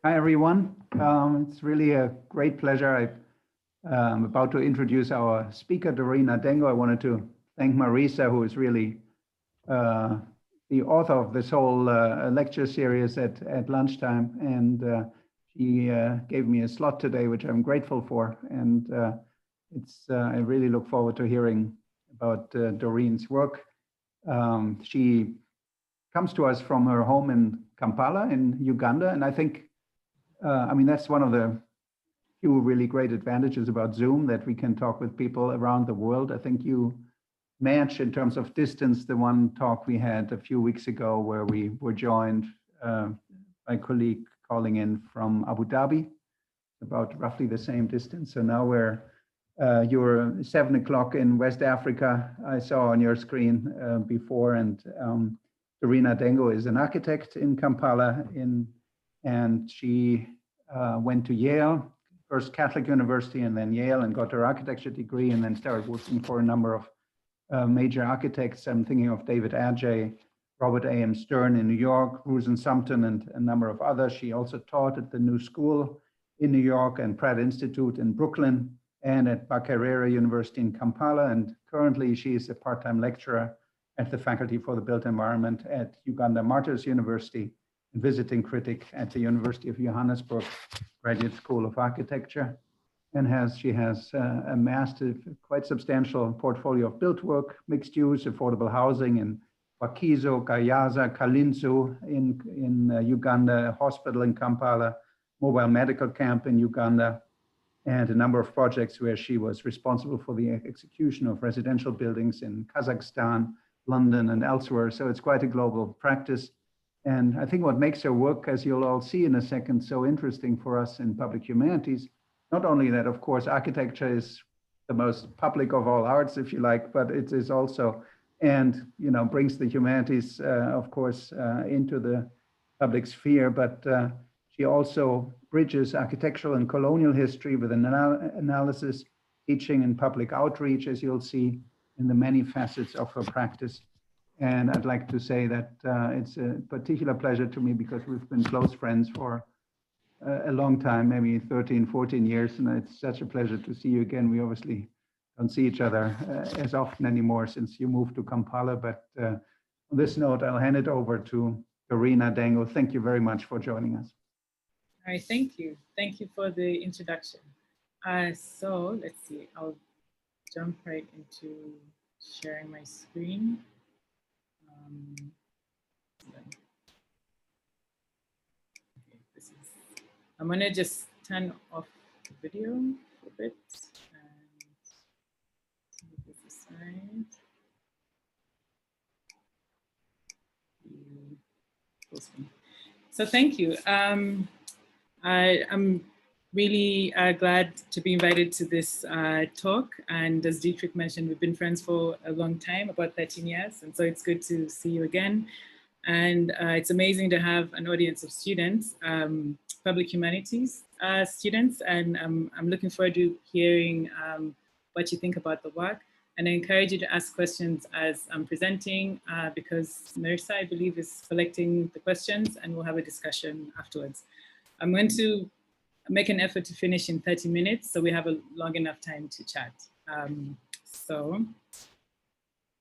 Hi, everyone. It's really a great pleasure. I'm about to introduce our speaker, Dorina Dengo. I wanted to thank Marisa, who is really the author of this whole lecture series at lunchtime. And she gave me a slot today, which I'm grateful for. And I really look forward to hearing about Doreen's work. She comes to us from her home in Kampala in Uganda. And I think that's one of the few really great advantages about Zoom, that we can talk with people around the world. I think you match in terms of distance the one talk we had a few weeks ago where we were joined by a colleague calling in from Abu Dhabi, about roughly the same distance. So now you're 7 o'clock in West Africa, I saw on your screen before, and Dorina Dengo is an architect in Kampala, and she went to Yale, first Catholic University and then Yale, and got her architecture degree, and then started working for a number of major architects. I'm thinking of David Adjaye, Robert A.M. Stern in New York, Ruth and Sumpton, and a number of others. She also taught at the New School in New York and Pratt Institute in Brooklyn and at Makerere University in Kampala. And currently she is a part-time lecturer at the Faculty for the Built Environment at Uganda Martyrs University, and visiting critic at the University of Johannesburg Graduate School of Architecture. And she has amassed a quite substantial portfolio of built work, mixed use, affordable housing in Wakizo, Kayaza, Kalinzu in Uganda, a hospital in Kampala, mobile medical camp in Uganda, and a number of projects where she was responsible for the execution of residential buildings in Kazakhstan, London, and elsewhere. So it's quite a global practice. And I think what makes her work, as you'll all see in a second, so interesting for us in public humanities, not only that, of course, architecture is the most public of all arts, if you like, but it is also, and brings the humanities, of course, into the public sphere. But she also bridges architectural and colonial history with an analysis, teaching, and public outreach, as you'll see in the many facets of her practice. And I'd like to say that it's a particular pleasure to me because we've been close friends for a long time, maybe 13, 14 years. And it's such a pleasure to see you again. We obviously don't see each other as often anymore since you moved to Kampala. But on this note, I'll hand it over to Dorina Dengo. Thank you very much for joining us. All right, thank you. Thank you for the introduction. So let's see, I'll jump right into sharing my screen. I'm gonna just turn off the video for a bit and move this aside. So thank you. I'm really glad to be invited to this talk. And as Dietrich mentioned, we've been friends for a long time, about 13 years. And so it's good to see you again. And it's amazing to have an audience of students, public humanities students. And I'm looking forward to hearing what you think about the work. And I encourage you to ask questions as I'm presenting because Marisa, I believe, is collecting the questions and we'll have a discussion afterwards. I'm going to make an effort to finish in 30 minutes so we have a long enough time to chat. So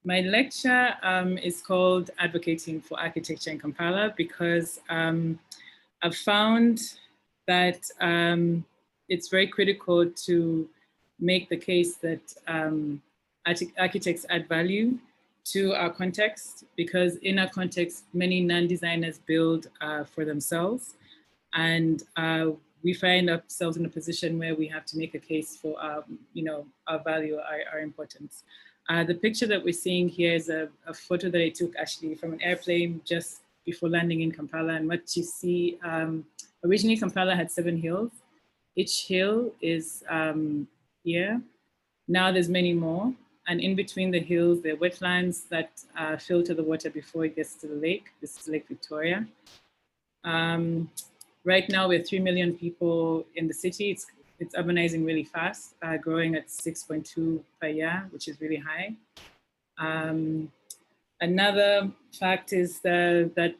my lecture is called Advocating for Architecture in Kampala because I've found that it's very critical to make the case that architects add value to our context, because in our context, many non-designers build for themselves. And we find ourselves in a position where we have to make a case for our value, our importance. The picture that we're seeing here is a photo that I took actually from an airplane just before landing in Kampala. And what you see, originally Kampala had 7 hills. Each hill is here. Now there's many more. And in between the hills, there are wetlands that filter the water before it gets to the lake. This is Lake Victoria. Right now, we're 3 million people in the city. It's urbanizing really fast, growing at 6.2 per year, which is really high. Another fact is that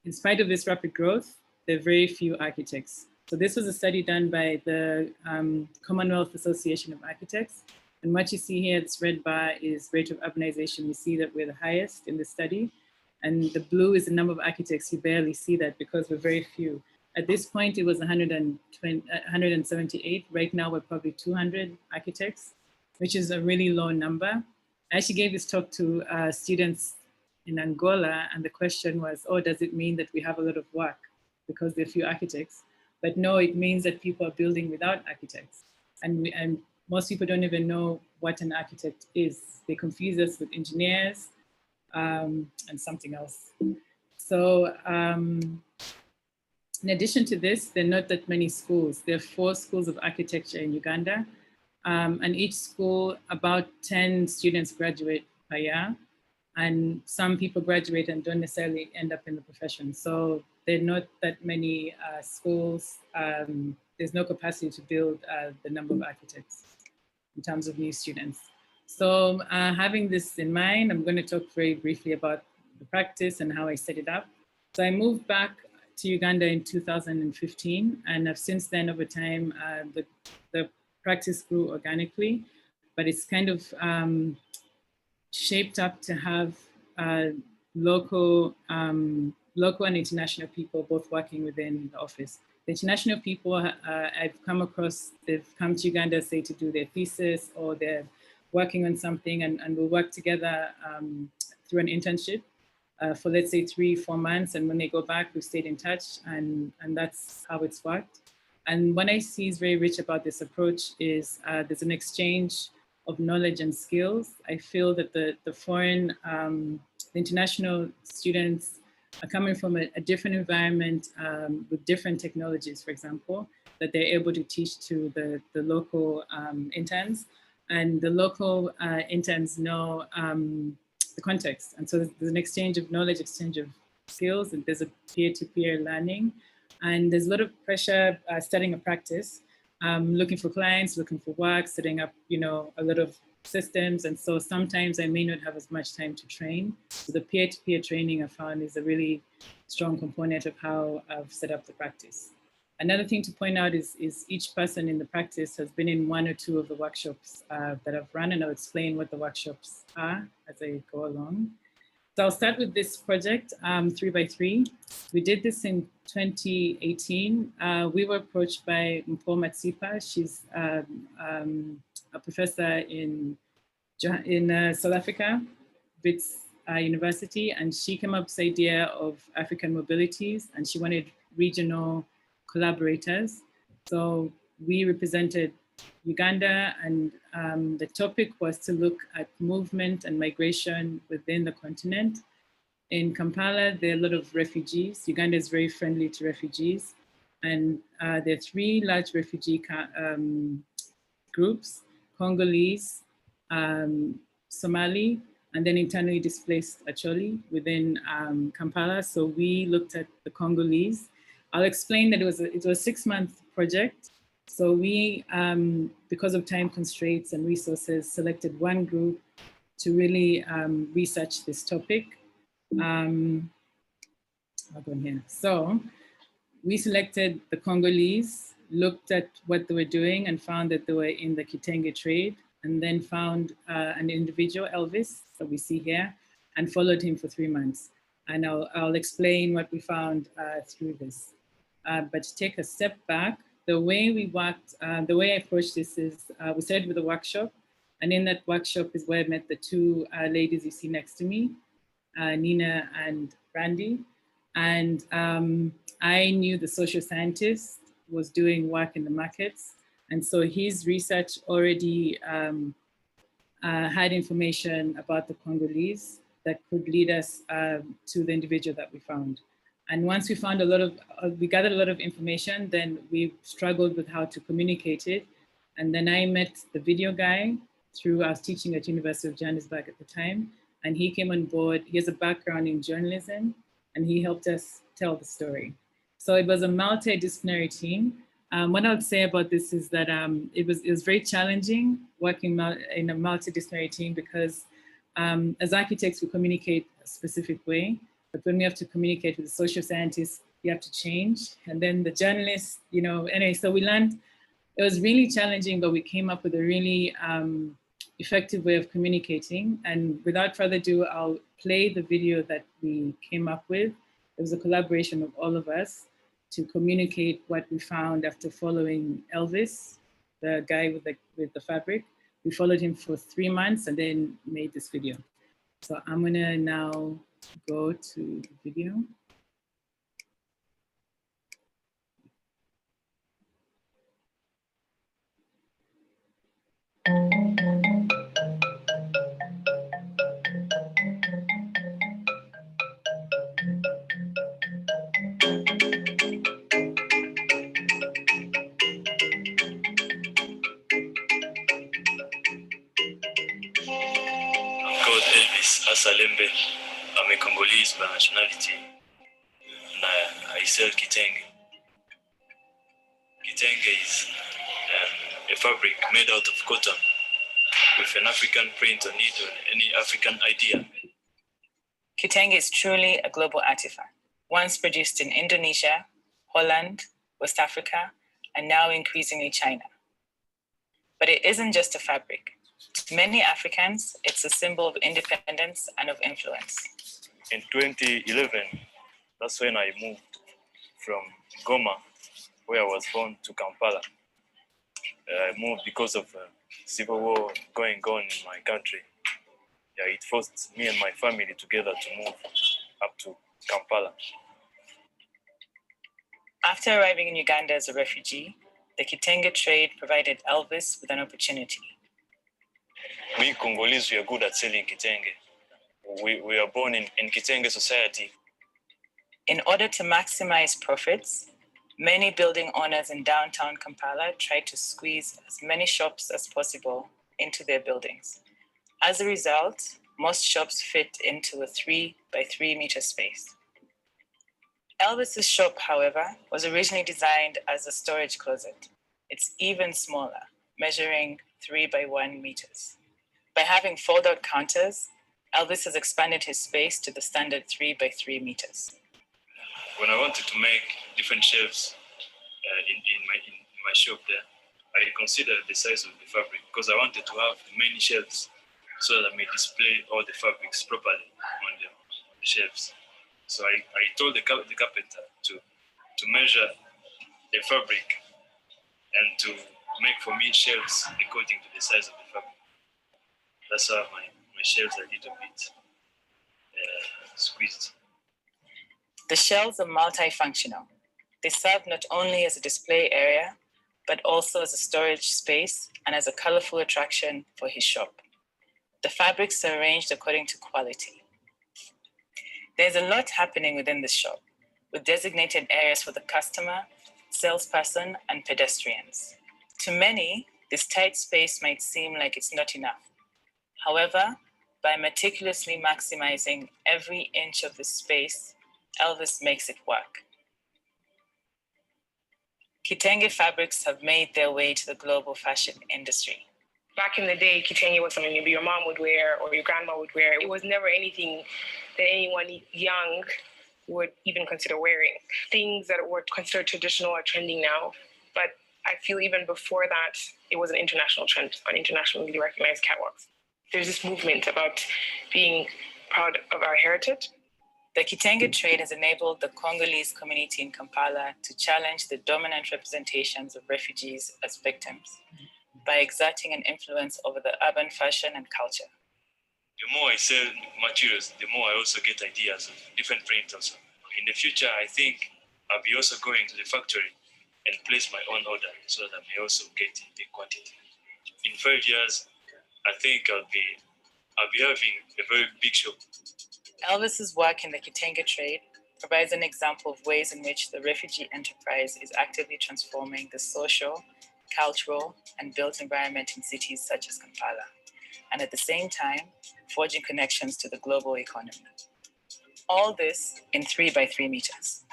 in spite of this rapid growth, there are very few architects. So this was a study done by the Commonwealth Association of Architects. And what you see here, this red bar is rate of urbanization. You see that we're the highest in the study. And the blue is the number of architects. You barely see that because we're very few. At this point, it was 178. Right now, we're probably 200 architects, which is a really low number. I actually gave this talk to students in Angola, and the question was, oh, does it mean that we have a lot of work because there are few architects? But no, it means that people are building without architects. And most people don't even know what an architect is. They confuse us with engineers and something else. So in addition to this, there are not that many schools. There are 4 schools of architecture in Uganda. And each school, about 10 students graduate per year. And some people graduate and don't necessarily end up in the profession. So there are not that many schools. There's no capacity to build the number of architects in terms of new students. So having this in mind, I'm going to talk very briefly about the practice and how I set it up. So I moved back to Uganda in 2015, and I've since then, over time, the practice grew organically, but it's kind of shaped up to have local and international people both working within the office. The international people I've come across, they've come to Uganda, say, to do their thesis, or they're working on something, and we'll work together through an internship for, let's say, 3-4 months. And when they go back, we've stayed in touch, and that's how it's worked. And what I see is very rich about this approach is there's an exchange of knowledge and skills. I feel that the foreign, the international students are coming from a different environment with different technologies, for example, that they're able to teach to the local interns. And the local interns know the context. And so there's an exchange of knowledge, exchange of skills, and there's a peer-to-peer learning. And there's a lot of pressure starting a practice, looking for clients, looking for work, setting up, a lot of systems. And so sometimes I may not have as much time to train. So the peer-to-peer training I found is a really strong component of how I've set up the practice. Another thing to point out is each person in the practice has been in 1 or 2 of the workshops that I've run, and I'll explain what the workshops are as I go along. So I'll start with this project, 3x3. We did this in 2018. We were approached by Mpho Matsipa. She's a professor in South Africa, Wits University, and she came up with the idea of African mobilities, and she wanted regional collaborators. So we represented Uganda, and the topic was to look at movement and migration within the continent. In Kampala, there are a lot of refugees. Uganda is very friendly to refugees. And there are 3 large refugee groups: Congolese, Somali, and then internally displaced Acholi within Kampala. So we looked at the Congolese. I'll explain that it was a 6-month project. So we, because of time constraints and resources, selected one group to really research this topic. I'll go in here. So we selected the Congolese, looked at what they were doing, and found that they were in the Kitenge trade, and then found an individual, Elvis, that we see here, and followed him for 3 months. And I'll explain what we found through this. But to take a step back, the way we worked, the way I approached this is we started with a workshop. And in that workshop is where I met the 2 ladies you see next to me, Nina and Randy. And I knew the social scientist was doing work in the markets. And so his research already had information about the Congolese that could lead us to the individual that we found. And once we found we gathered a lot of information, then we struggled with how to communicate it. And then I met the video guy I was teaching at University of Johannesburg at the time, and he came on board. He has a background in journalism, and he helped us tell the story. So it was a multidisciplinary team. What I would say about this is that it was very challenging working in a multidisciplinary team because as architects, we communicate a specific way, but when we have to communicate with the social scientists, you have to change. And then the journalist, anyway, so we learned, it was really challenging, but we came up with a really effective way of communicating. And without further ado, I'll play the video that we came up with. It was a collaboration of all of us to communicate what we found after following Elvis, the guy with the fabric. We followed him for 3 months and then made this video. So I'm gonna now go to the video. Salembe, I'm a Congolese by nationality. I sell kitenge. Kitenge is a fabric made out of cotton with an African print on it or any African idea. Kitenge is truly a global artifact, once produced in Indonesia, Holland, West Africa, and now increasingly China. But it isn't just a fabric. To many Africans, it's a symbol of independence and of influence. In 2011, that's when I moved from Goma, where I was born, to Kampala. I moved because of civil war going on in my country. Yeah, it forced me and my family together to move up to Kampala. After arriving in Uganda as a refugee, the kitenge trade provided Elvis with an opportunity. We Congolese, we are good at selling kitenge. We are born in kitenge society. In order to maximize profits, many building owners in downtown Kampala tried to squeeze as many shops as possible into their buildings. As a result, most shops fit into a 3 by 3 meter space. Elvis's shop, however, was originally designed as a storage closet. It's even smaller, measuring 3 by 1 meters. By having fold-out counters, Elvis has expanded his space to the standard 3 by 3 meters. When I wanted to make different shelves in my shop there, I considered the size of the fabric because I wanted to have many shelves so that I may display all the fabrics properly on the shelves. So I told the carpenter to measure the fabric and to make for me shelves according to the size of the fabric. That's how my shelves are a little bit squeezed. The shelves are multifunctional. They serve not only as a display area, but also as a storage space and as a colorful attraction for his shop. The fabrics are arranged according to quality. There's a lot happening within the shop, with designated areas for the customer, salesperson, and pedestrians. To many, this tight space might seem like it's not enough. However, by meticulously maximizing every inch of the space, Elvis makes it work. Kitenge fabrics have made their way to the global fashion industry. Back in the day, kitenge was something maybe your mom would wear or your grandma would wear. It was never anything that anyone young would even consider wearing. Things that were considered traditional are trending now, but I feel even before that, it was an international trend on internationally recognized catwalks. There's this movement about being proud of our heritage. The kitenge trade has enabled the Congolese community in Kampala to challenge the dominant representations of refugees as victims by exerting an influence over the urban fashion and culture. The more I sell materials, the more I also get ideas of different prints also. In the future, I think I'll be also going to the factory and place my own order so that I may also get the quantity. In 5 years, I think I'll be having a very big shop. Elvis's work in the kitenge trade provides an example of ways in which the refugee enterprise is actively transforming the social, cultural, and built environment in cities such as Kampala, and at the same time, forging connections to the global economy. All this in 3 by 3 meters.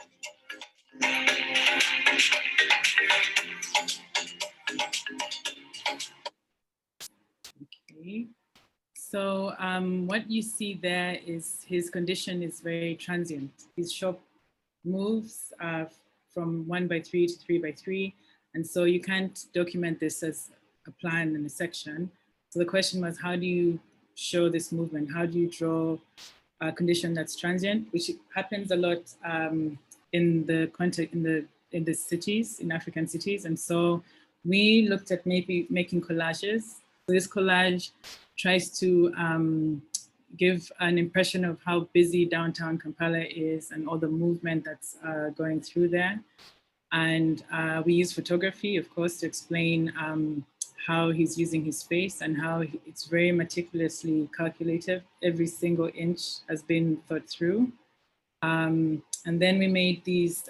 Okay. So what you see there is his condition is very transient. His shop moves from 1x3 to 3x3. And so you can't document this as a plan in a section. So the question was, how do you show this movement? How do you draw a condition that's transient, which happens a lot in the context, in the cities, in African cities. And so we looked at maybe making collages. So this collage tries to give an impression of how busy downtown Kampala is and all the movement that's going through there. And we use photography, of course, to explain how he's using his space and how it's very meticulously calculated. Every single inch has been thought through. And then we made these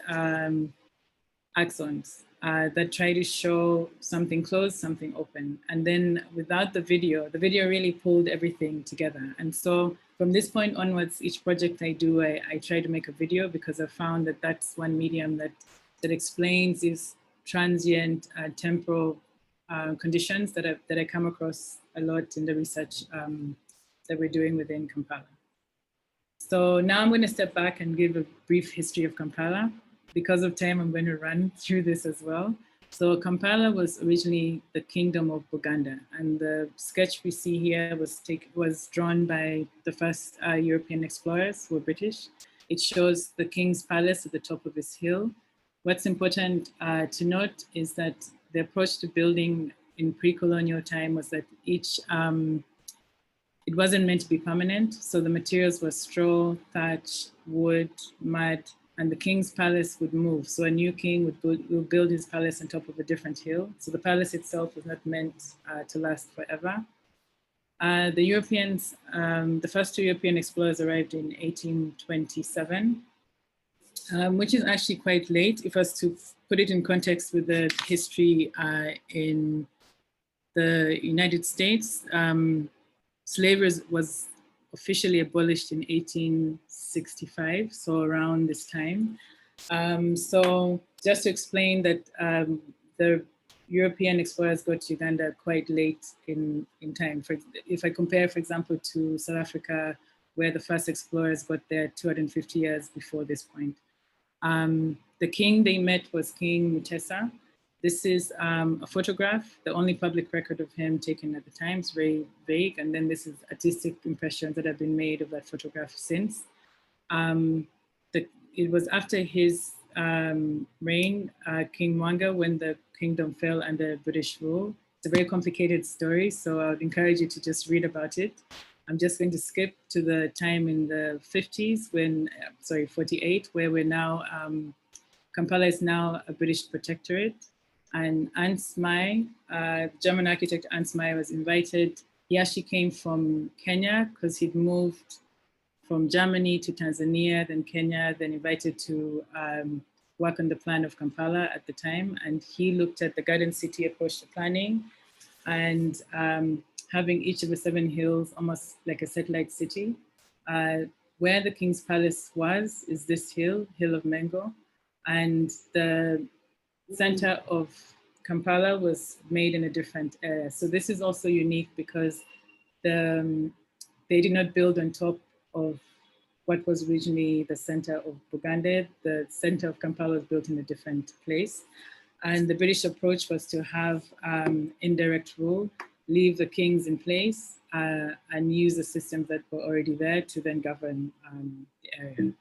axons that try to show something closed, something open. And then without the video really pulled everything together. And so from this point onwards, each project I do, I try to make a video because I found that that's one medium that explains these transient temporal conditions that I come across a lot in the research that we're doing within Kampala. So now I'm going to step back and give a brief history of Kampala. Because of time, I'm going to run through this as well. So Kampala was originally the kingdom of Uganda, and the sketch we see here was drawn by the first European explorers who were British. It shows the king's palace at the top of this hill. What's important to note is that the approach to building in pre-colonial time was that it wasn't meant to be permanent. So the materials were straw, thatch, wood, mud, and the king's palace would move. So a new king would build his palace on top of a different hill. So the palace itself was not meant to last forever. The Europeans, the first two European explorers arrived in 1827, which is actually quite late. If I was to put it in context with the history in the United States, slavery was officially abolished in 1865, so around this time. So just to explain that the European explorers got to Uganda quite late in time. If I compare, for example, to South Africa, where the first explorers got there 250 years before this point. The king they met was King Mutesa. This is a photograph, the only public record of him taken at the time. It's very vague. And then this is artistic impressions that have been made of that photograph since. It was after his reign, King Mwanga, when the kingdom fell under British rule. It's a very complicated story, so I would encourage you to just read about it. I'm just going to skip to the time in the 50s when, 48, where we're now, Kampala is now a British protectorate. And Ernst May, German architect Ernst May was invited. He actually came from Kenya because he'd moved from Germany to Tanzania, then Kenya, then invited to work on the plan of Kampala at the time. And he looked at the garden city approach to planning and having each of the 7 hills almost like a satellite city. Where the King's Palace is this hill of Mengo. And the center of Kampala was made in a different area. So this is also unique because they did not build on top of what was originally the center of Bugande. The center of Kampala was built in a different place. And the British approach was to have indirect rule, leave the kings in place and use the systems that were already there to then govern the area.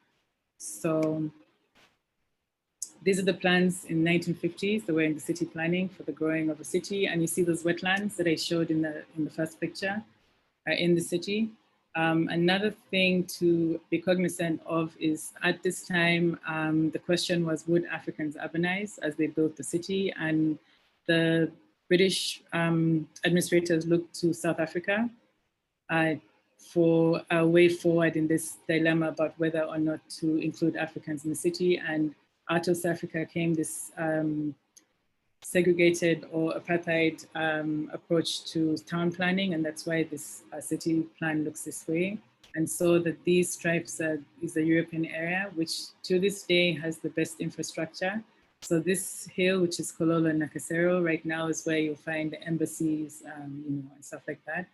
So these are the plans in 1950s that were in the city planning for the growing of a city. And you see those wetlands that I showed in the first picture in the city. Another thing to be cognizant of is at this time, the question was, would Africans urbanize as they built the city? And the British administrators looked to South Africa for a way forward in this dilemma about whether or not to include Africans in the city. And out of South Africa came this segregated or apartheid approach to town planning, and that's why this city plan looks this way. And so that these stripes is the European area, which to this day has the best infrastructure. So this hill, which is Kololo and Nakasero, right now is where you'll find the embassies, and stuff like that.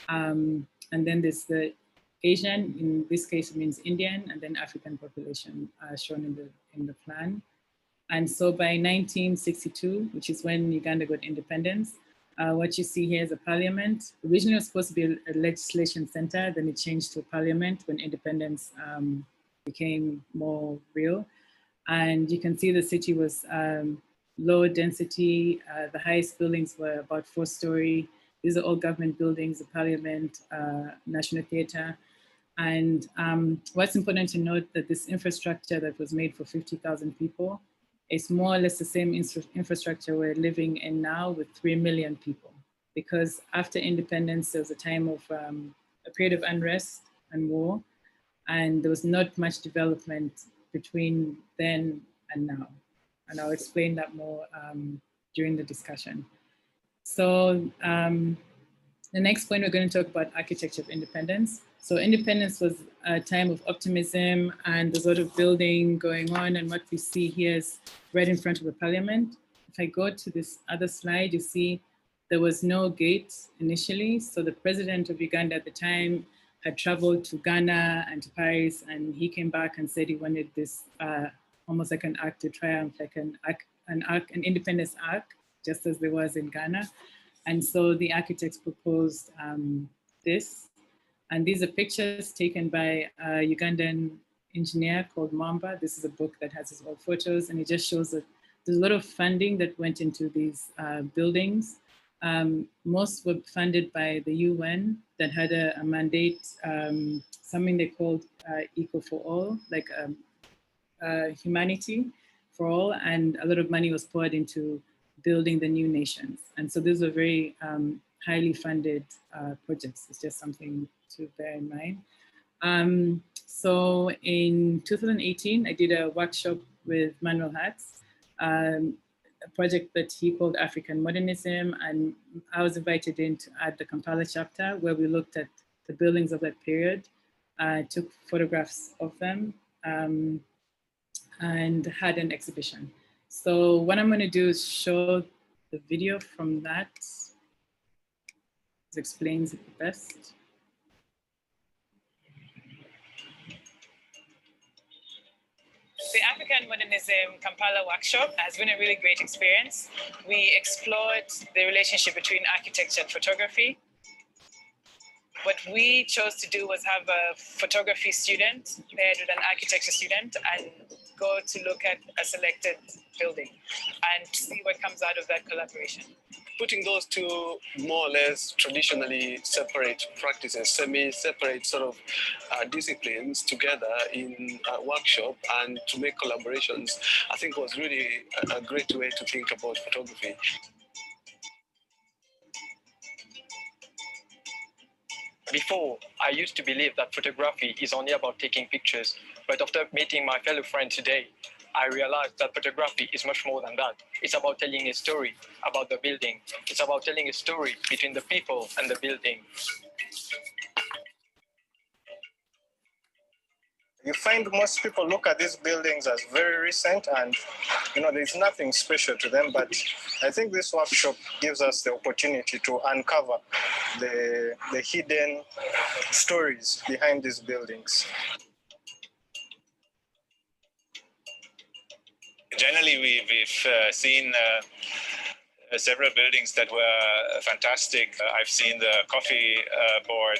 And then there's the Asian, in this case it means Indian, and then African population shown in the plan. And so by 1962, which is when Uganda got independence, what you see here is a parliament. Originally it was supposed to be a legislation center, then it changed to a parliament when independence became more real. And you can see the city was low density. The highest buildings were about 4-story. These are all government buildings, the parliament, National Theatre. And what's important to note that this infrastructure that was made for 50,000 people is more or less the same infrastructure we're living in now with 3 million people. Because after independence, there was a time of a period of unrest and war, and there was not much development between then and now. And I'll explain that more during the discussion. So the next point, we're going to talk about architecture of independence. So independence was a time of optimism and there's a lot of building going on. And what we see here is right in front of the parliament. If I go to this other slide, you see there was no gate initially. So the president of Uganda at the time had traveled to Ghana and to Paris, and he came back and said he wanted this almost like an arc de triomphe, like an independence arc, just as there was in Ghana. And so the architects proposed this. And these are pictures taken by a Ugandan engineer called Mamba. This is a book that has his old photos, and it just shows that there's a lot of funding that went into these buildings. Most were funded by the UN that had a mandate, something they called Eco for All, like humanity for all, and a lot of money was poured into building the new nations. And so these were very highly funded projects. It's just something to bear in mind. So in 2018, I did a workshop with Manuel Hatz, a project that he called African Modernism. And I was invited in to add the Kampala chapter, where we looked at the buildings of that period, took photographs of them, and had an exhibition. So what I'm going to do is show the video from that. It explains it the best. The African Modernism Kampala workshop has been a really great experience. We explored the relationship between architecture and photography. What we chose to do was have a photography student paired with an architecture student and go to look at a selected building and see what comes out of that collaboration. Putting those two more or less traditionally separate practices, semi-separate sort of disciplines together in a workshop and to make collaborations, I think was really a great way to think about photography. Before, I used to believe that photography is only about taking pictures, but after meeting my fellow friend today, I realized that photography is much more than that. It's about telling a story about the building. It's about telling a story between the people and the building. You find most people look at these buildings as very recent and, there's nothing special to them. But I think this workshop gives us the opportunity to uncover the hidden stories behind these buildings. Generally, we've seen several buildings that were fantastic. I've seen the coffee board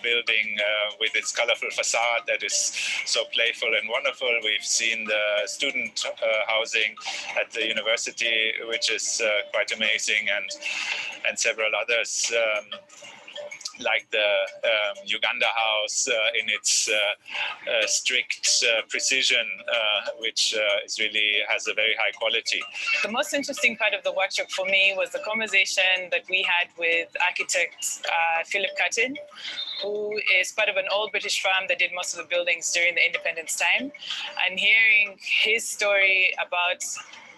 building with its colorful facade that is so playful and wonderful. We've seen the student housing at the university, which is quite amazing, and several others. Like the Uganda House in its strict precision, which really has a very high quality. The most interesting part of the workshop for me was the conversation that we had with architect Philip Cuttin, who is part of an old British firm that did most of the buildings during the independence time, and hearing his story about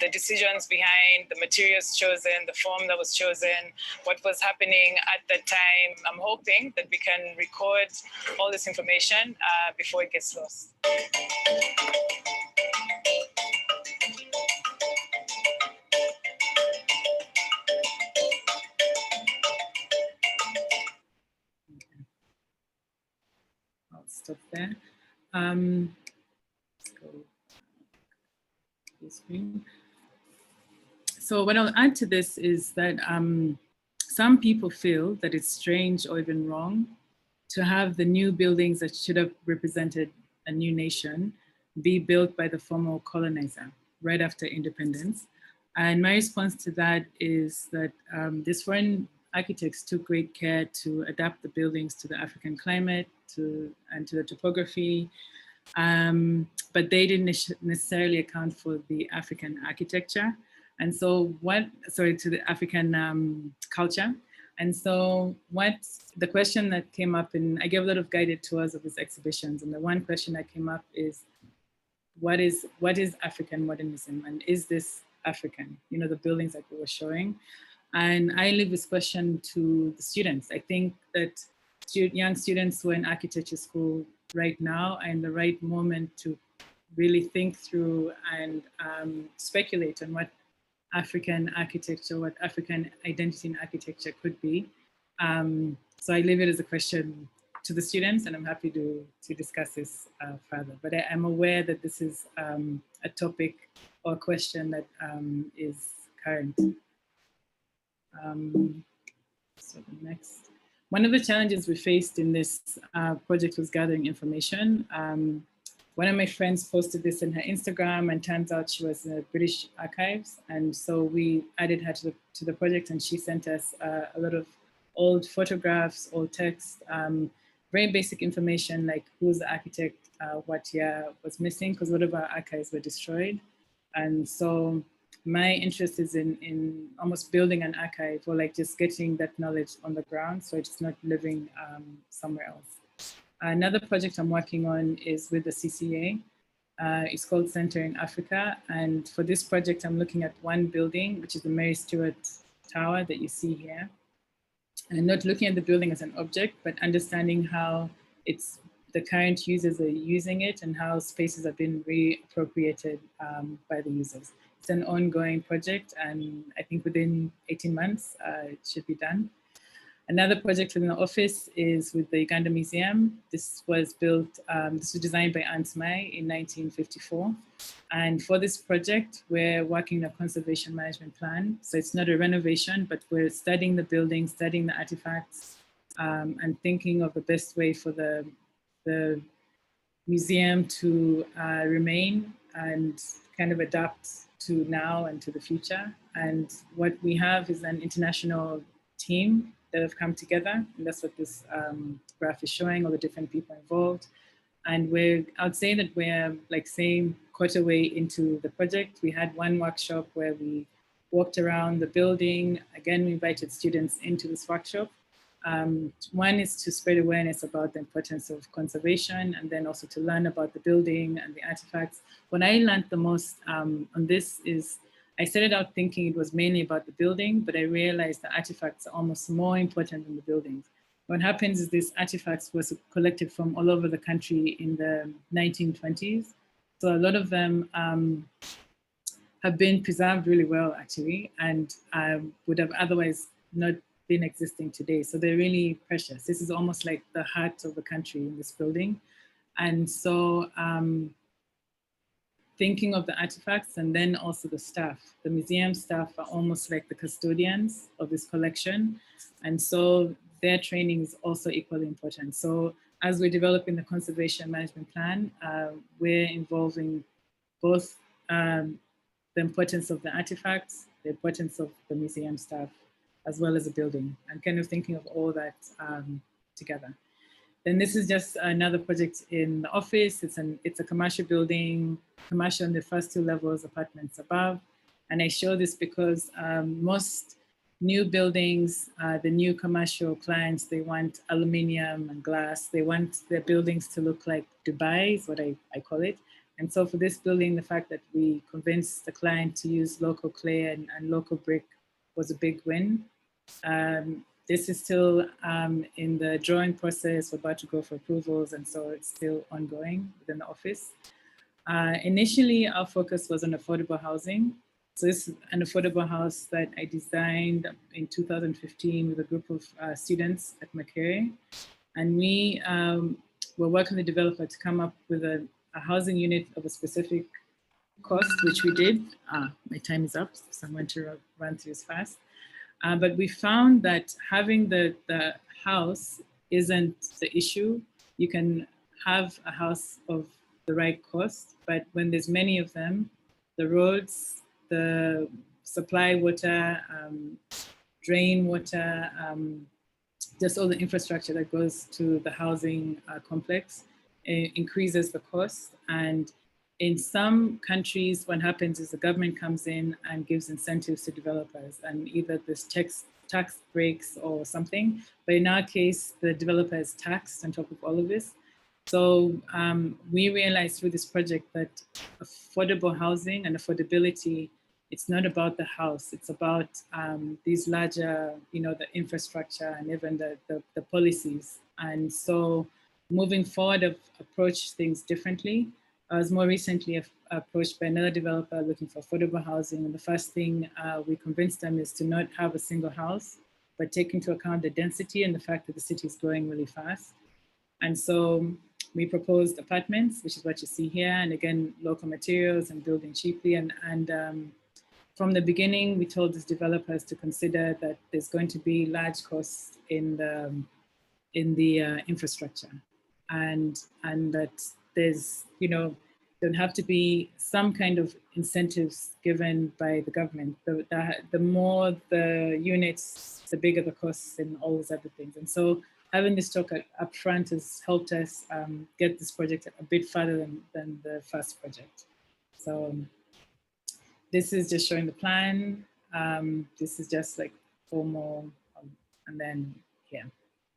the decisions behind the materials chosen, the form that was chosen, what was happening at that time. I'm hoping that we can record all this information before it gets lost. stop there. Let's go to the screen. So what I'll add to this is that some people feel that it's strange or even wrong to have the new buildings that should have represented a new nation be built by the former colonizer right after independence. And my response to that is that these foreign architects took great care to adapt the buildings to the African climate and to the topography, but they didn't necessarily account for the African architecture. And so to the African culture. And so the question that came up, and I gave a lot of guided tours of these exhibitions, and the one question that came up is, what is African modernism, and is this African? You know, the buildings that we were showing. And I leave this question to the students. I think that young students who are in architecture school right now are in the right moment to really think through and speculate on what African architecture, what African identity in architecture could be. So I leave it as a question to the students, and I'm happy to discuss this further. But I'm aware that this is a topic or a question that is current. So the next. One of the challenges we faced in this project was gathering information. One of my friends posted this in her Instagram, and turns out she was in the British Archives. And so we added her to the project, and she sent us a lot of old photographs, old text, very basic information like who's the architect, what year was missing, because a lot of our archives were destroyed. And so my interest is in almost building an archive, or like just getting that knowledge on the ground, so it's not living somewhere else. Another project I'm working on is with the CCA. It's called Center in Africa. And for this project, I'm looking at one building, which is the Mary Stuart Tower that you see here. And not looking at the building as an object, but understanding how the current users are using it and how spaces have been reappropriated by the users. It's an ongoing project, and I think within 18 months, it should be done. Another project within the office is with the Uganda Museum. This was built, this was designed by Ant Mai in 1954. And for this project, we're working on a conservation management plan. So it's not a renovation, but we're studying the building, studying the artifacts, and thinking of the best way for the museum to remain and kind of adapt to now and to the future. And what we have is an international team that have come together, and that's what this graph is showing, all the different people involved. And I would say that we're like saying quarter way into the project. We had one workshop where we walked around the building. Again, we invited students into this workshop. One is to spread awareness about the importance of conservation, and then also to learn about the building and the artifacts. What I learned the most on this is, I started out thinking it was mainly about the building, but I realized the artifacts are almost more important than the buildings. What happens is these artifacts were collected from all over the country in the 1920s. So a lot of them have been preserved really well, actually, and would have otherwise not been existing today. So they're really precious. This is almost like the heart of the country in this building. And so thinking of the artifacts and then also the staff. The museum staff are almost like the custodians of this collection. And so their training is also equally important. So as we're developing the conservation management plan, we're involving both the importance of the artifacts, the importance of the museum staff, as well as the building, and kind of thinking of all that together. Then this is just another project in the office. It's a commercial building, commercial on the first two levels, apartments above. And I show this because most new buildings, the new commercial clients, they want aluminium and glass. They want their buildings to look like Dubai, is what I call it. And so for this building, the fact that we convinced the client to use local clay and local brick was a big win. This is still in the drawing process. We're about to go for approvals, and so it's still ongoing within the office. Initially, our focus was on affordable housing. So this is an affordable house that I designed in 2015 with a group of students at Makerere. And we we're working with the developer to come up with a housing unit of a specific cost, which we did. My time is up, so I'm going to run through as fast. But we found that having the house isn't the issue. You can have a house of the right cost, but when there's many of them, the roads, the supply water, drain water, just all the infrastructure that goes to the housing complex increases the cost. And in some countries, what happens is the government comes in and gives incentives to developers, and either this tax breaks or something. But in our case, the developer is taxed on top of all of this. So we realized through this project that affordable housing and affordability, it's not about the house, it's about these larger, the infrastructure and even the policies. And so moving forward, I've approached things differently. I was more recently approached by another developer looking for affordable housing. And the first thing we convinced them is to not have a single house, but take into account the density and the fact that the city is growing really fast. And so we proposed apartments, which is what you see here. And again, local materials and building cheaply. And from the beginning, we told these developers to consider that there's going to be large costs in the infrastructure, and that there's, there'll have to be some kind of incentives given by the government. The more the units, the bigger the costs and all those other things. And so having this talk up front has helped us get this project a bit further than the first project. So this is just showing the plan. This is just like formal, and then, yeah,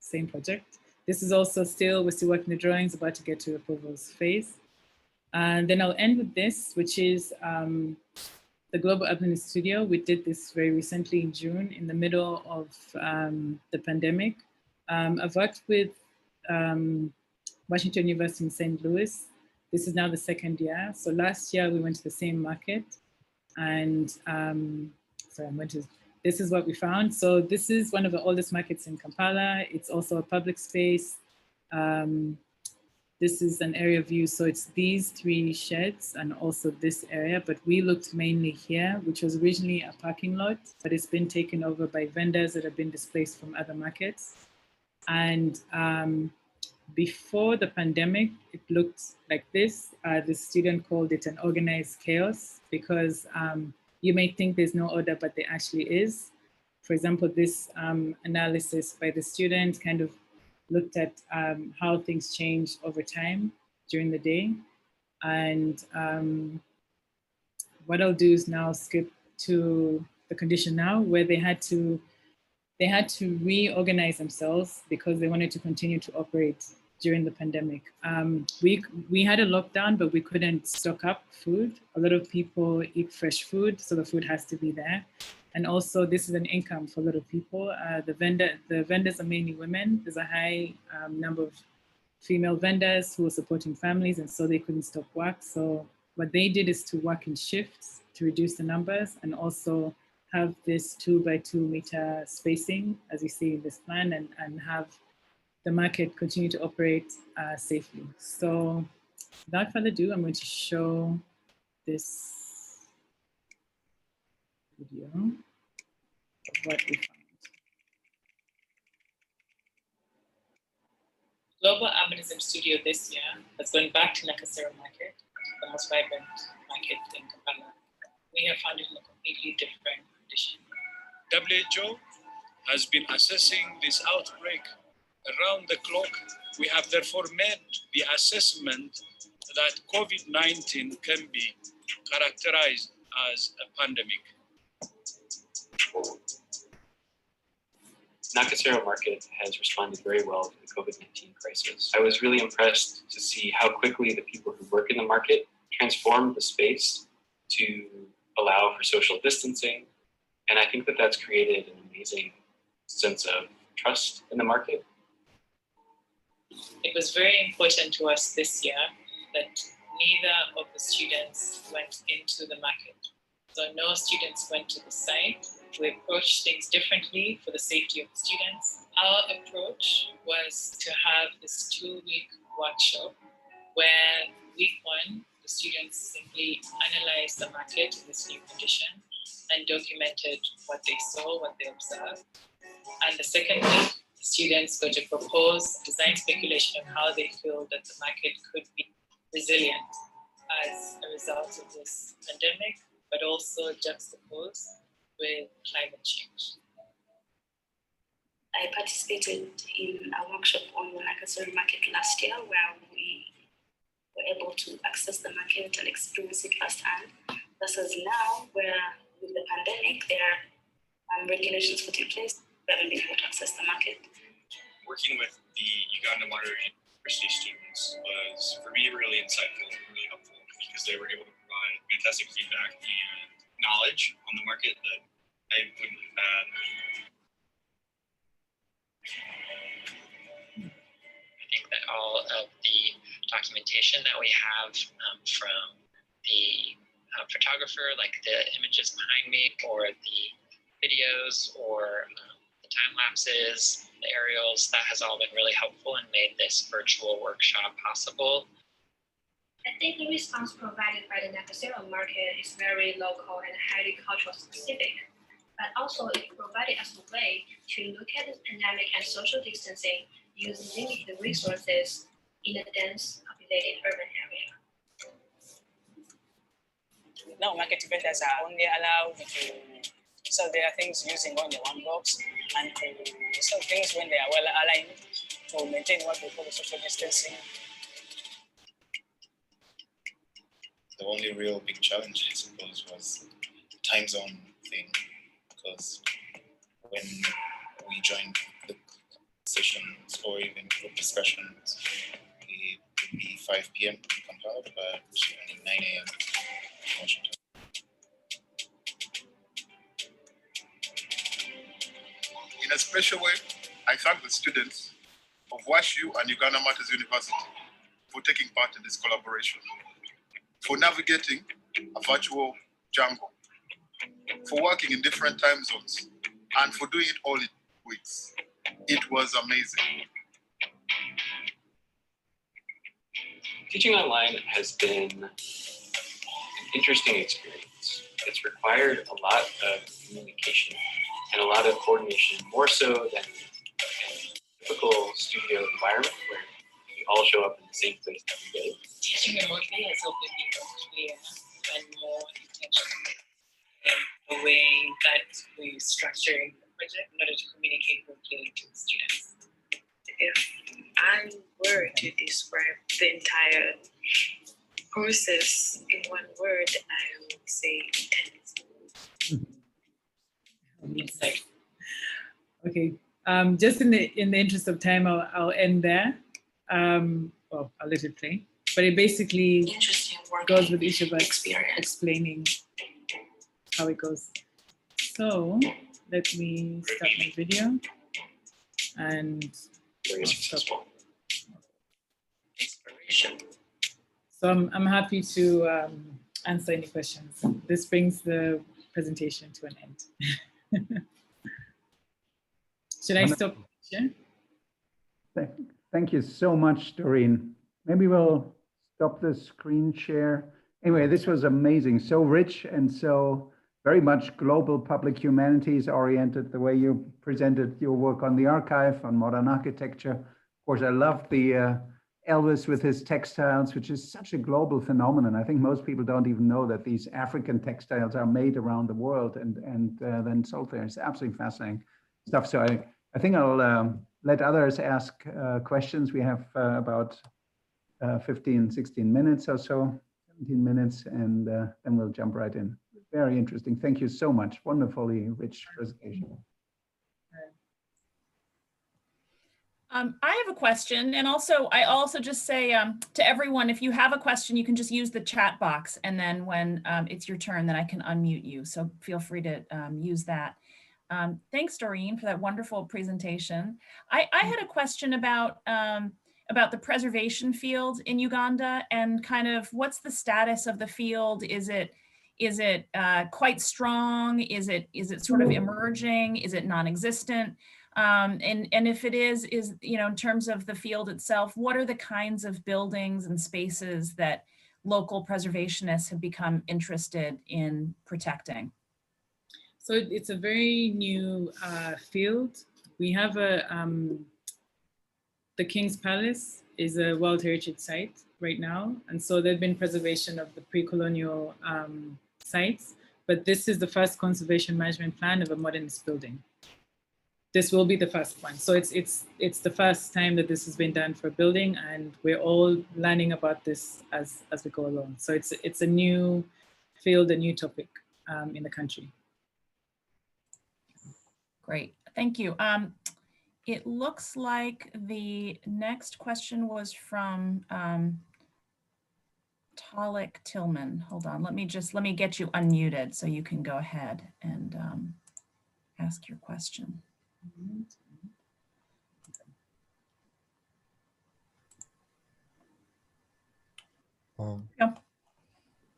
same project. This is also we're still working the drawings, about to get to approvals phase. And then I'll end with this, which is the Global Openness Studio. We did this very recently in June, in the middle of the pandemic. I've worked with Washington University in St. Louis. This is now the second year. So last year we went to the same market, and this is what we found. So this is one of the oldest markets in Kampala. It's also a public space. This is an area view. So it's these three sheds and also this area, but we looked mainly here, which was originally a parking lot, but it's been taken over by vendors that have been displaced from other markets. And before the pandemic, it looked like this. The student called it an organized chaos, because you may think there's no order, but there actually is. For example, this analysis by the student kind of looked at how things change over time during the day. And what I'll do is now skip to the condition now, where they had to reorganize themselves because they wanted to continue to operate during the pandemic. We had a lockdown, but we couldn't stock up food. A lot of people eat fresh food, so the food has to be there. And also, this is an income for a lot of people. The vendors are mainly women. There's a high number of female vendors who are supporting families, and so they couldn't stop work. So what they did is to work in shifts to reduce the numbers, and also have this 2 by 2 meter spacing, as you see in this plan, and have the market continue to operate safely. So without further ado, I'm going to show this video of what we found. Global Modernism Studio this year has gone back to Nakasero Market, the most vibrant market in Kampala. We have found it in a completely different condition. WHO has been assessing this outbreak around the clock. We have therefore made the assessment that COVID-19 can be characterized as a pandemic. Nakasero Market has responded very well to the COVID-19 crisis. I was really impressed to see how quickly the people who work in the market transformed the space to allow for social distancing. And I think that that's created an amazing sense of trust in the market. It was very important to us this year that neither of the students went into the market. So no students went to the site. We approached things differently for the safety of the students. Our approach was to have this 2-week workshop where week 1, the students simply analyzed the market in this new condition and documented what they saw, what they observed. And the second week, the students got to propose design speculation of how they feel that the market could be resilient as a result of this pandemic, but also juxtaposed with climate change. I participated in a workshop on the Nakasori market last year where we were able to access the market and experience it firsthand, versus now where with the pandemic there are regulations put in place, we haven't been able to access the market. Working with the Uganda University students was, for me, really insightful and really helpful because they were able to provide fantastic feedback and knowledge on the market that I wouldn't have had. I think that all of the documentation that we have from the photographer, like the images behind me, or the videos, or the time lapses, the aerials, that has all been really helpful and made this virtual workshop possible. I think the response provided by the Nakasori market is very local and highly cultural specific, but also it provided us a way to look at the pandemic and social distancing using limited resources in a dense populated urban area. Now market vendors are only allowed to sell their things using only one box and to sell things when they are well aligned to maintain what we call the social distancing. The only real big challenge, I suppose, was the time zone thing, because when we joined the sessions or even group discussions, it would be 5 p.m. in Kampala, but only 9 a.m. in Washington. In a special way, I thank the students of WashU and Uganda Matters University for taking part in this collaboration, for navigating a virtual jungle, for working in different time zones, and for doing it all in weeks. It was amazing. Teaching online has been an interesting experience. It's required a lot of communication and a lot of coordination, more so than a typical studio environment where we all show up in the same place every day. Teaching remotely has helped me be more clear and more intentional in the way that we're structuring the project in order to communicate more clearly to the students. If I were to describe the entire process in one word, I would say intense. Okay, just in the interest of time, I'll end there. Well, I'll let it play. But it basically goes with each of us explaining how it goes. So let me start my video and stop. So I'm happy to answer any questions. This brings the presentation to an end. Should I stop here? Thank you so much, Doreen. Maybe we'll stop the screen share. Anyway, this was amazing, so rich and so very much global public humanities oriented, the way you presented your work on the archive, on modern architecture. Of course, I loved the Elvis with his textiles, which is such a global phenomenon. I think most people don't even know that these African textiles are made around the world and then sold there. It's absolutely fascinating stuff. So I think I'll let others ask questions. We have about 15, 16 minutes or so, 17 minutes, and then we'll jump right in. Very interesting. Thank you so much. Wonderfully rich presentation. I have a question, and I also just say to everyone, if you have a question, you can just use the chat box, and then when it's your turn, then I can unmute you. So feel free to use that. Thanks, Doreen, for that wonderful presentation. I had a question about the preservation field in Uganda and kind of what's the status of the field? Is it quite strong? Is it sort of emerging? Is it non-existent? And if it is, in terms of the field itself, what are the kinds of buildings and spaces that local preservationists have become interested in protecting? So it's a very new field. We have the King's Palace is a World Heritage Site right now. And so there's been preservation of the pre-colonial sites, but this is the first conservation management plan of a modernist building. This will be the first one. So it's the first time that this has been done for a building, and we're all learning about this as we go along. So it's a new field, a new topic in the country. Great, thank you. It looks like the next question was from Talik Tillman. Hold on, let me get you unmuted so you can go ahead and ask your question.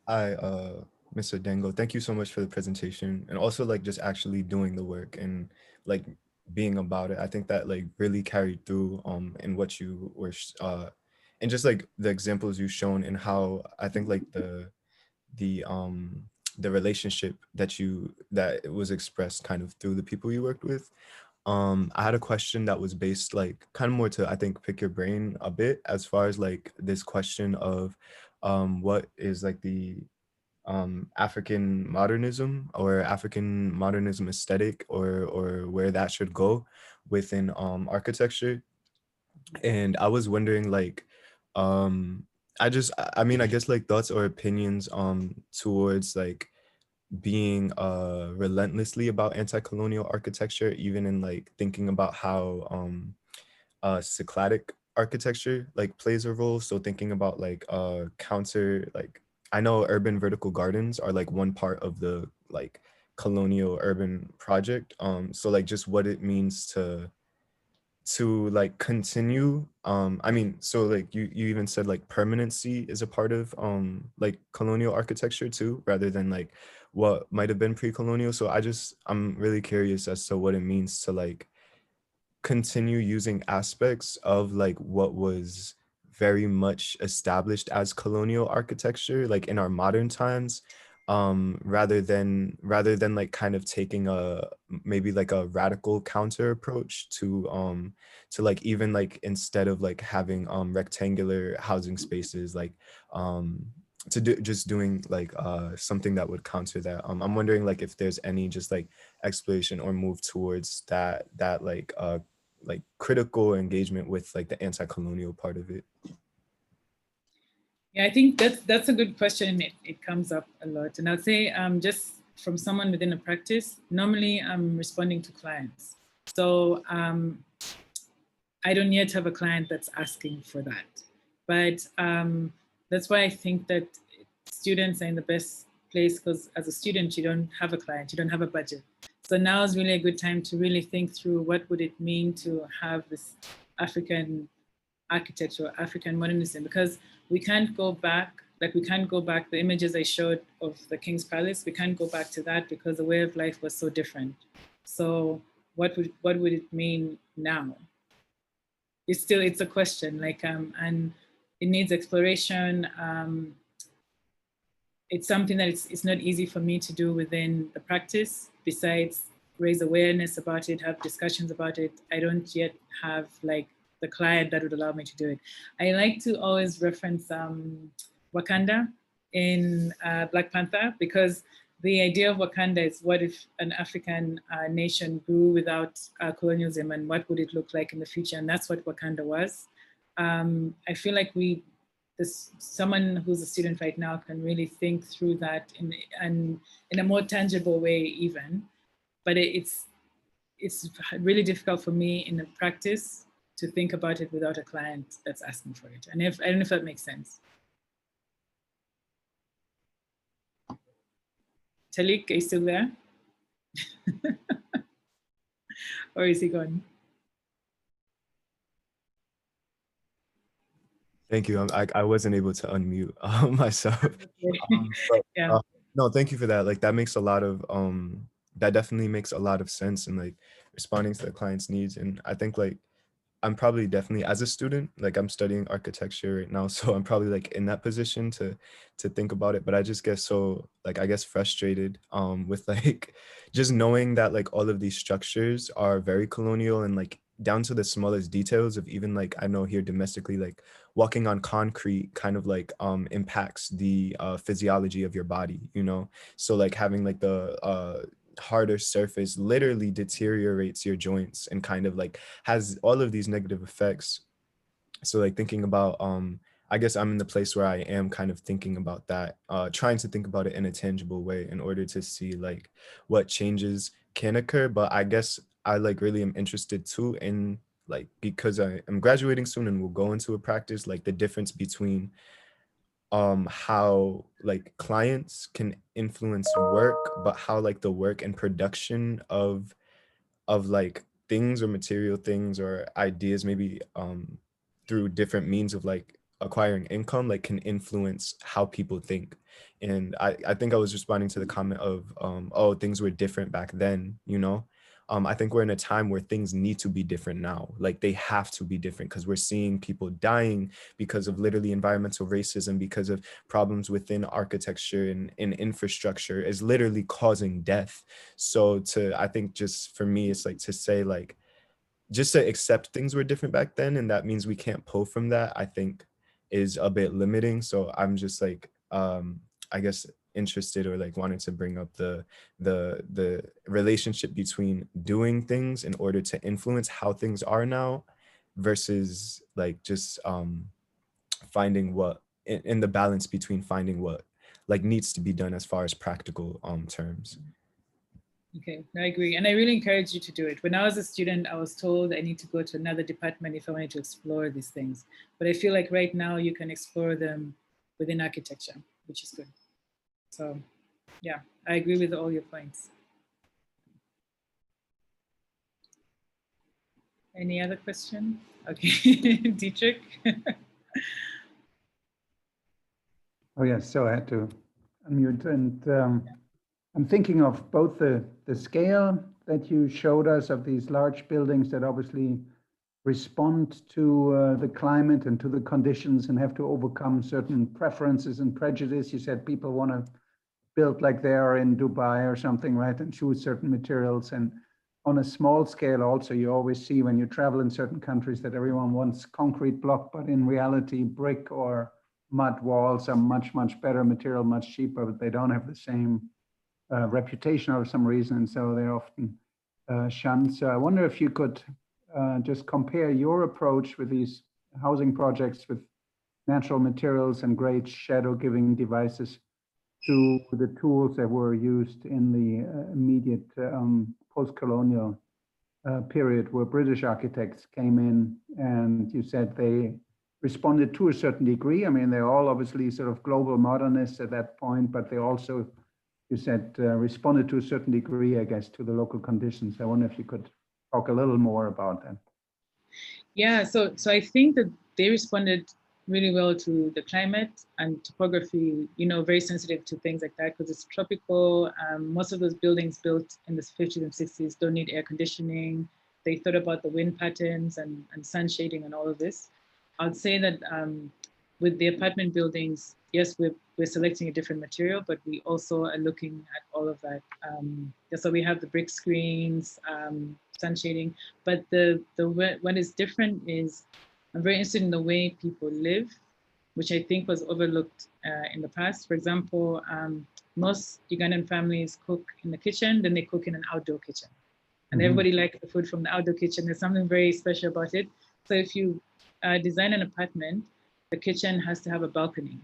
Hi, Mr. Dengo, thank you so much for the presentation, and also like just actually doing the work and like being about it. I think that like really carried through in what you were and just like the examples you've shown, and how I think like the relationship that was expressed kind of through the people you worked with. I had a question that was based like kind of more to, I think, pick your brain a bit as far as like this question of what is like the African modernism or African modernism aesthetic, or where that should go within architecture. And I was wondering like, I mean, I guess like thoughts or opinions towards like being relentlessly about anti-colonial architecture, even in like thinking about how cyclic architecture like plays a role. So thinking about like counter, like I know urban vertical gardens are like one part of the like colonial urban project. So like just what it means to like continue. I mean, so like you even said like permanency is a part of like colonial architecture too, rather than like what might have been pre-colonial. So I'm really curious as to what it means to like continue using aspects of like what was very much established as colonial architecture like in our modern times, rather than like kind of taking maybe like a radical counter approach to like even like instead of like having rectangular housing spaces, like just doing like something that would counter that. I'm wondering like if there's any just like exploration or move towards that like critical engagement with like the anti-colonial part of it. Yeah, I think that's a good question. It comes up a lot. And I'll say just from someone within a practice, normally I'm responding to clients. So I don't yet have a client that's asking for that. But that's why I think that students are in the best place, because as a student, you don't have a client, you don't have a budget. So now is really a good time to really think through what would it mean to have this African architecture, African modernism, because we can't go back, the images I showed of the King's Palace, we can't go back to that because the way of life was so different. So what would it mean now? It's a question, like, and it needs exploration. It's something that it's not easy for me to do within the practice, besides raise awareness about it, have discussions about it. I don't yet have like the client that would allow me to do it. I like to always reference Wakanda in Black Panther, because the idea of Wakanda is what if an African nation grew without colonialism, and what would it look like in the future? And that's what Wakanda was. I feel like someone who's a student right now can really think through that in a more tangible way even, but it's really difficult for me in the practice to think about it without a client that's asking for it. And I don't know if that makes sense. Talik, are you still there? Or is he gone? Thank you. I wasn't able to unmute myself. But, yeah. No, thank you for that. Like that makes a lot of that definitely makes a lot of sense, and like responding to the client's needs. And I think like I'm probably definitely, as a student, like I'm studying architecture right now, so I'm probably like in that position to think about it. But I just get so like, I guess, frustrated with like just knowing that like all of these structures are very colonial, and like down to the smallest details of even like, I know here domestically, like walking on concrete kind of like impacts the physiology of your body, you know? So like having like the harder surface literally deteriorates your joints and kind of like has all of these negative effects. So like thinking about I guess I'm in the place where I am kind of thinking about that, trying to think about it in a tangible way in order to see like what changes can occur. But I guess I like really am interested too in like, because I am graduating soon and will go into a practice, like the difference between how like clients can influence work, but how like the work and production of like things or material things or ideas, maybe through different means of like acquiring income, like can influence how people think. And I think I was responding to the comment of oh, things were different back then, you know. I think we're in a time where things need to be different now. Like they have to be different because we're seeing people dying because of literally environmental racism, because of problems within architecture and infrastructure is literally causing death. So I think just for me, it's like to say like, just to accept things were different back then, and that means we can't pull from that, I think is a bit limiting. So I'm just like, I guess interested or like wanted to bring up the relationship between doing things in order to influence how things are now versus like just finding what in the balance between finding what like needs to be done as far as practical terms. Okay, I agree. And I really encourage you to do it. When I was a student, I was told I need to go to another department if I wanted to explore these things. But I feel like right now you can explore them within architecture, which is good. So yeah, I agree with all your points. Any other question? Okay, Dietrich. Oh yes, so I had to unmute, and I'm thinking of both the scale that you showed us of these large buildings that obviously respond to the climate and to the conditions and have to overcome certain preferences and prejudice. You said people want to build like they are in Dubai or something, right? And choose certain materials. And on a small scale also, you always see when you travel in certain countries that everyone wants concrete block, but in reality, brick or mud walls are much, much better material, much cheaper, but they don't have the same reputation for some reason. And so they're often shunned. So I wonder if you could just compare your approach with these housing projects with natural materials and great shadow giving devices to the tools that were used in the immediate post-colonial period where British architects came in, and you said they responded to a certain degree. I mean, they're all obviously sort of global modernists at that point, but they also, you said, responded to a certain degree, I guess, to the local conditions. I wonder if you could talk a little more about that. Yeah, so I think that they responded really well to the climate and topography, you know, very sensitive to things like that because it's tropical. Most of those buildings built in the 50s and 60s don't need air conditioning. They thought about the wind patterns and sun shading and all of this. I'd say that with the apartment buildings, yes, we're selecting a different material, but we also are looking at all of that. So we have the brick screens, sun shading, but what is different is I'm very interested in the way people live, which I think was overlooked in the past. For example, most Ugandan families cook in the kitchen, then they cook in an outdoor kitchen. And everybody likes the food from the outdoor kitchen. There's something very special about it. So if you design an apartment, the kitchen has to have a balcony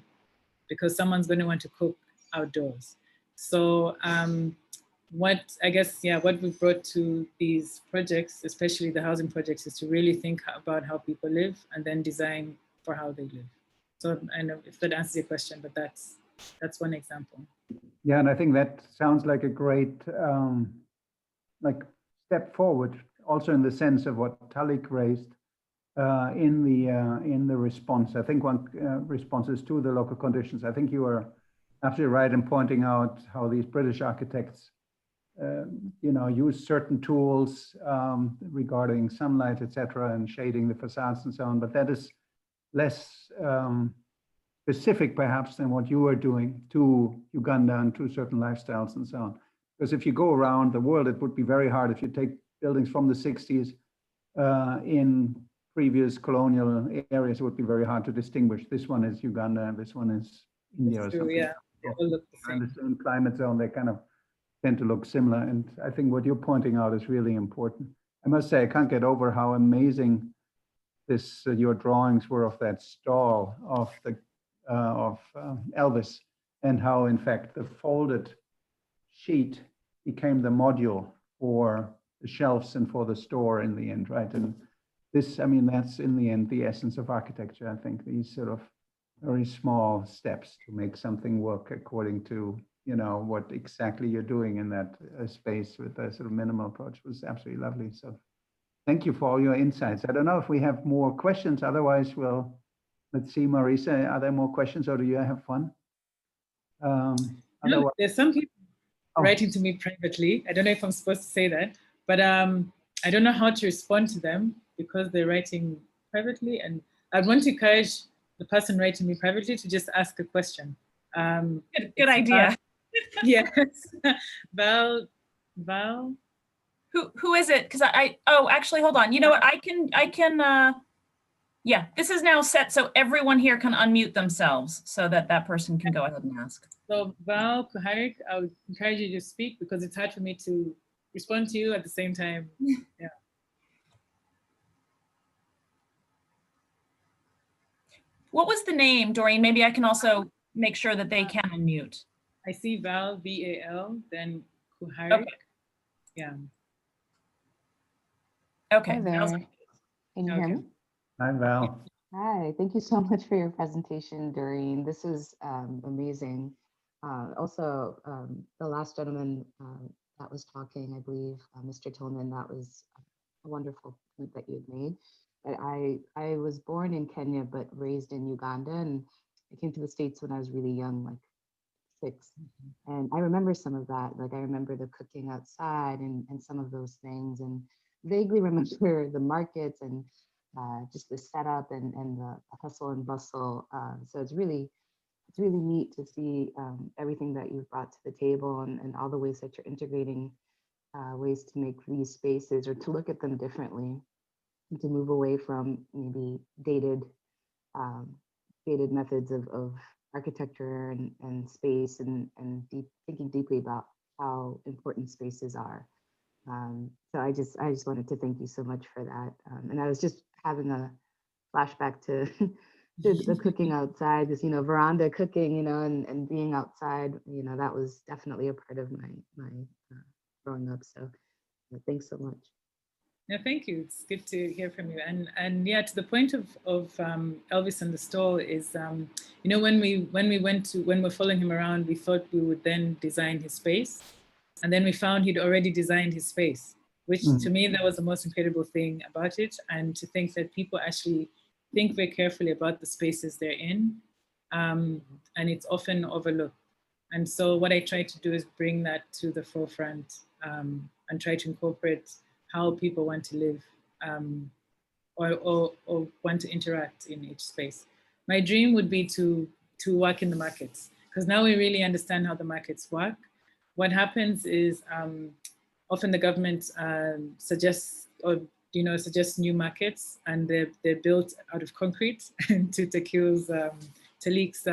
because someone's going to want to cook outdoors. So what we've brought to these projects, especially the housing projects, is to really think about how people live and then design for how they live. So I know if that answers your question, but that's one example. Yeah, and I think that sounds like a great step forward, also in the sense of what Talik raised in the response. I think one response is to the local conditions. I think you are absolutely right in pointing out how these British architects use certain tools regarding sunlight, etc., and shading the facades and so on. But that is less specific, perhaps, than what you are doing to Uganda and to certain lifestyles and so on. Because if you go around the world, it would be very hard if you take buildings from the 60s in previous colonial areas. It would be very hard to distinguish. This one is Uganda, and this one is India or something. Yeah, they all look the same. In the same climate zone, they kind of tend to look similar. And I think what you're pointing out is really important. I must say, I can't get over how amazing your drawings were of that stall of Elvis, and how, in fact, the folded sheet became the module for the shelves and for the store in the end, right? And this, I mean, that's in the end the essence of architecture. I think these sort of very small steps to make something work according to what exactly you're doing in that space with a sort of minimal approach was absolutely lovely. So thank you for all your insights. I don't know if we have more questions. Otherwise, let's see, Marisa, are there more questions, or do you have fun? No, there's some people writing to me privately. I don't know if I'm supposed to say that, but I don't know how to respond to them because they're writing privately, and I want to encourage the person writing me privately to just ask a question. Good idea. Yes. Val. Who is it? Because actually, hold on. You know what? I can. Yeah, this is now set so everyone here can unmute themselves so that person can go ahead and ask. So Val Kuharik, I would encourage you to speak because it's hard for me to respond to you at the same time. Yeah. What was the name, Doreen? Maybe I can also make sure that they can unmute. I see Val, V-A-L, then Kuharik. Okay. Yeah. Okay. Hi there. Can you hear me? Hi, Val. Hi, thank you so much for your presentation, Doreen. This is amazing. Also, the last gentleman that was talking, I believe, Mr. Tillman, that was a wonderful point that you had made. But I was born in Kenya, but raised in Uganda, and I came to the States when I was really young, like 6. And I remember some of that. Like I remember the cooking outside and some of those things, and vaguely remember the markets and just the setup and the hustle and bustle. So it's really neat to see everything that you've brought to the table and all the ways that you're integrating ways to make these spaces or to look at them differently, and to move away from maybe dated methods of architecture and space and thinking deeply about how important spaces are. So I just wanted to thank you so much for that. And I was just having a flashback to the cooking outside, this veranda cooking, and being outside. That was definitely a part of my growing up. So thanks so much. No, thank you. It's good to hear from you. And yeah, to the point of Elvis and the stall is, when we're following him around, we thought we would then design his space, and then we found he'd already designed his space, which to me that was the most incredible thing about it. And to think that people actually think very carefully about the spaces they're in, and it's often overlooked. And so what I try to do is bring that to the forefront and try to incorporate how people want to live or want to interact in each space. My dream would be to work in the markets, because now we really understand how the markets work. What happens is often the government suggests new markets, and they're built out of concrete. To Talik's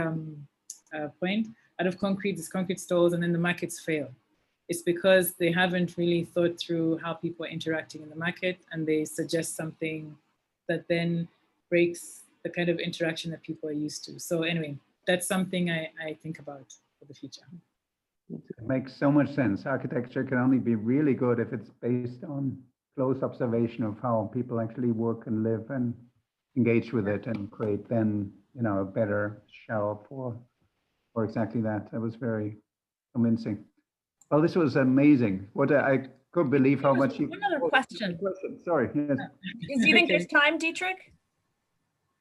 point, out of concrete, there's concrete stalls, and then the markets fail. It's because they haven't really thought through how people are interacting in the market, and they suggest something that then breaks the kind of interaction that people are used to. So anyway, that's something I think about for the future. It makes so much sense. Architecture can only be really good if it's based on close observation of how people actually work and live and engage with it, and create then, a better shell for exactly that. That was very convincing. Well, this was amazing. I couldn't believe how much you... One other question. Sorry. Yes. Do you think there's time, Dietrich?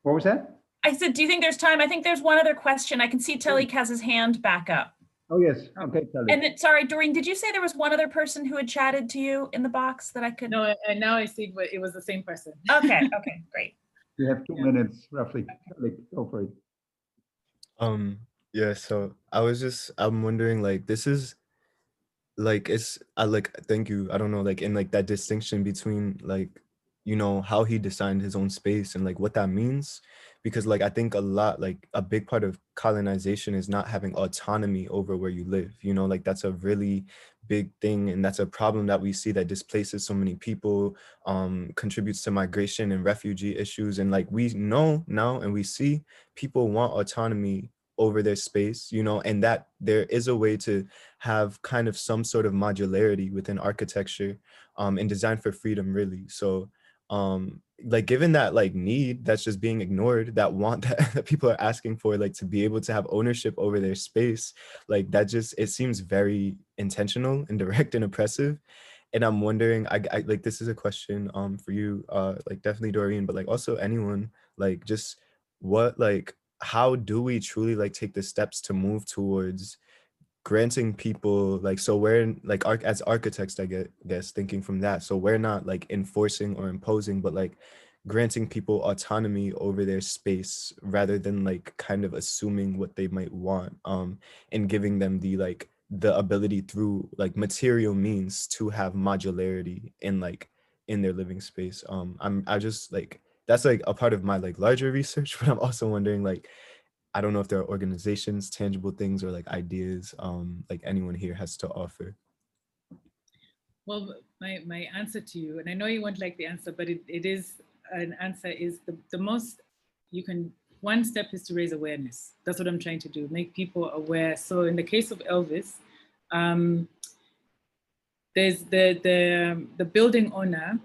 What was that? I said, do you think there's time? I think there's one other question. I can see Talik has his hand back up. Oh, yes. Okay, tell And then, sorry, Doreen, did you say there was one other person who had chatted to you in the box that I could? No, and now I see it was the same person. Okay, okay, great. You have 2 minutes roughly. Charlie, go for it. Yeah, so I'm wondering, like, this is like, I like, thank you, I don't know, like, in like that distinction between, like, you know, how he designed his own space and like what that means, because like I think like a big part of colonization is not having autonomy over where you live, you know, like that's a really big thing, and that's a problem that we see that displaces so many people, contributes to migration and refugee issues. And like we know now, and we see people want autonomy over their space, you know, and that there is a way to have kind of some sort of modularity within architecture, and design for freedom, really. So like given that like need that's just being ignored, that want that people are asking for, like to be able to have ownership over their space, like that just, it seems very intentional and direct and oppressive. And I'm wondering, I like, this is a question for you, like definitely Doreen, but like also anyone, like just what, like how do we truly like take the steps to move towards granting people, like, so we're like as architects, I guess thinking from that, so we're not like enforcing or imposing, but like granting people autonomy over their space rather than like kind of assuming what they might want, and giving them the like the ability through like material means to have modularity in like in their living space. I just like, that's like a part of my like larger research, but I'm also wondering, like, I don't know if there are organizations, tangible things, or like ideas, like anyone here has to offer. Well, my answer to you, and I know you won't like the answer, but it is an answer, is the most you can, one step is to raise awareness. That's what I'm trying to do, make people aware. So in the case of Elvis, there's the building owner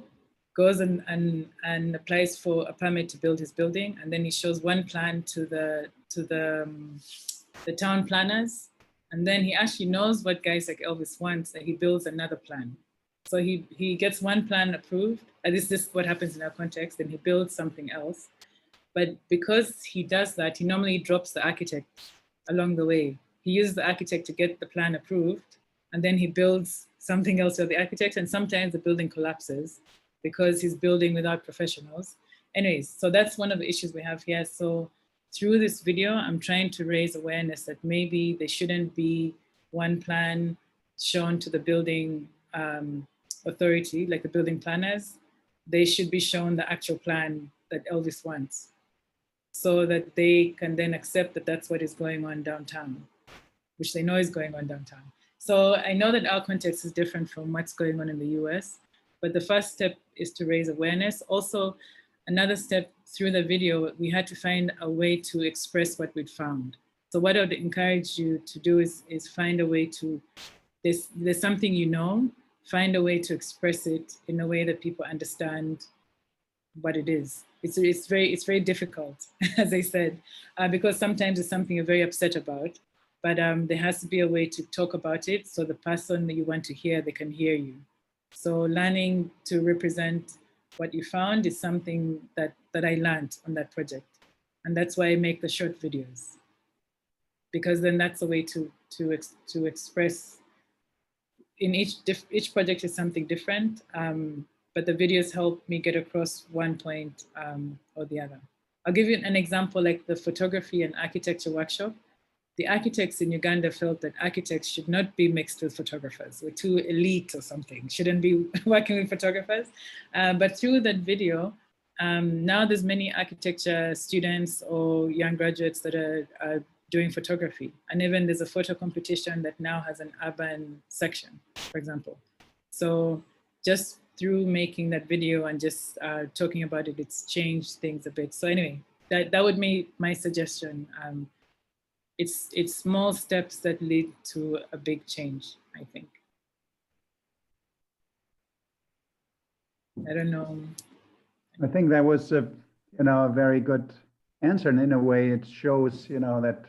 goes and applies for a permit to build his building, and then he shows one plan to the town planners, and then he actually knows what guys like Elvis wants, and he builds another plan. So he gets one plan approved, and this is what happens in our context, and he builds something else. But because he does that, he normally drops the architect along the way. He uses the architect to get the plan approved, and then he builds something else with the architect, and sometimes the building collapses because he's building without professionals. Anyways, so that's one of the issues we have here. So through this video, I'm trying to raise awareness that maybe there shouldn't be one plan shown to the building authority, like the building planners. They should be shown the actual plan that Elvis wants, so that they can then accept that that's what is going on downtown, which they know is going on downtown. So I know that our context is different from what's going on in the US, but the first step is to raise awareness. Also, another step through the video, we had to find a way to express what we'd found. So what I would encourage you to do is find a way to, there's something you know, find a way to express it in a way that people understand what it is. It's very difficult, as I said, because sometimes it's something you're very upset about, but there has to be a way to talk about it so the person that you want to hear, they can hear you. So learning to represent what you found is something that I learned on that project. And that's why I make the short videos, because then that's a way to express. In each project is something different, but the videos help me get across one point or the other. I'll give you an example, like the photography and architecture workshop. The architects in Uganda felt that architects should not be mixed with photographers. We're too elite or something, shouldn't be working with photographers. But through that video, now there's many architecture students or young graduates that are doing photography. And even there's a photo competition that now has an urban section, for example. So just through making that video and just talking about it, it's changed things a bit. So anyway, that would be my suggestion. It's small steps that lead to a big change, I think. I don't know. I think that was a very good answer, and in a way it shows that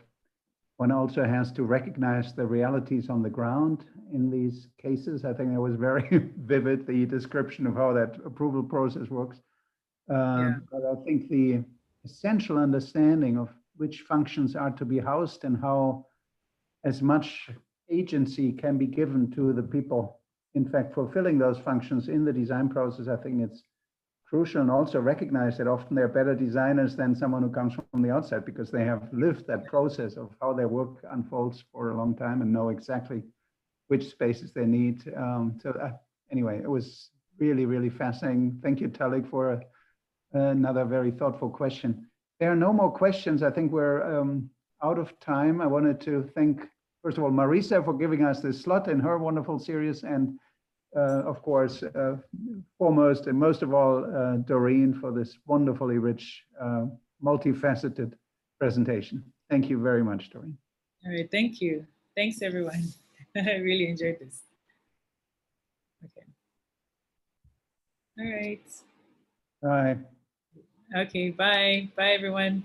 one also has to recognize the realities on the ground in these cases. I think it was very vivid, the description of how that approval process works. But I think the essential understanding of which functions are to be housed and how as much agency can be given to the people, in fact, fulfilling those functions in the design process. I think it's crucial, and also recognize that often they're better designers than someone who comes from the outside, because they have lived that process of how their work unfolds for a long time and know exactly which spaces they need. Anyway, it was really, really fascinating. Thank you, Talik, for another very thoughtful question. There are no more questions. I think we're out of time. I wanted to thank, first of all, Marisa for giving us this slot in her wonderful series, and of course, foremost and most of all, Doreen, for this wonderfully rich, multifaceted presentation. Thank you very much, Doreen. All right, thank you. Thanks, everyone. I really enjoyed this. Okay. All right. Bye. Okay, bye. Bye, everyone.